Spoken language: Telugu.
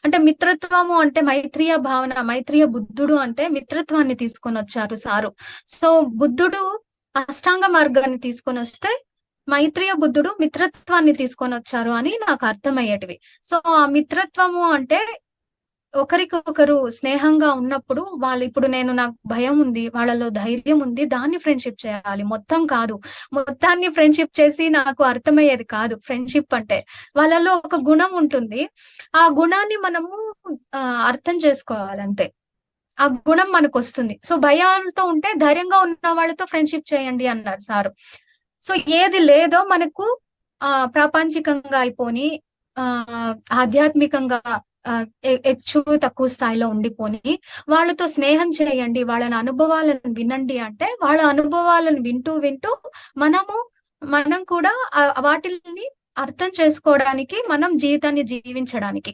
అంటే మిత్రత్వము అంటే మైత్రీయ భావన, మైత్రీయ బుద్ధుడు అంటే మిత్రత్వాన్ని తీసుకొని వచ్చారు సారు. సో బుద్ధుడు అష్టాంగ మార్గాన్ని తీసుకొని వస్తే మైత్రీయ బుద్ధుడు మిత్రత్వాన్ని తీసుకొని వచ్చారు అని నాకు అర్థమయ్యేటివి. సో ఆ మిత్రత్వము అంటే ఒకరికి ఒకరు స్నేహంగా ఉన్నప్పుడు వాళ్ళు, ఇప్పుడు నాకు భయం ఉంది, వాళ్ళలో ధైర్యం ఉంది, దాన్ని ఫ్రెండ్షిప్ చేయాలి, మొత్తం కాదు. మొత్తాన్ని ఫ్రెండ్షిప్ చేసి నాకు అర్థమయ్యేది కాదు ఫ్రెండ్షిప్ అంటే. వాళ్ళలో ఒక గుణం ఉంటుంది, ఆ గుణాన్ని మనము ఆ, అర్థం చేసుకోవాలంతే. ఆ గుణం మనకు వస్తుంది. సో భయాలతో ఉంటే ధైర్యంగా ఉన్న వాళ్ళతో ఫ్రెండ్షిప్ చేయండి అన్నారు సారు. సో ఏది లేదో మనకు ప్రాపంచికంగా అయిపోని, ఆ ఆధ్యాత్మికంగా హెచ్చు తక్కువ స్థాయిలో ఉండిపోని వాళ్ళతో స్నేహం చేయండి, వాళ్ళని అనుభవాలను వినండి అంటే వాళ్ళ అనుభవాలను వింటూ వింటూ మనము మనం కూడా వాటిని అర్థం చేసుకోవడానికి, మనం జీవితాన్ని జీవించడానికి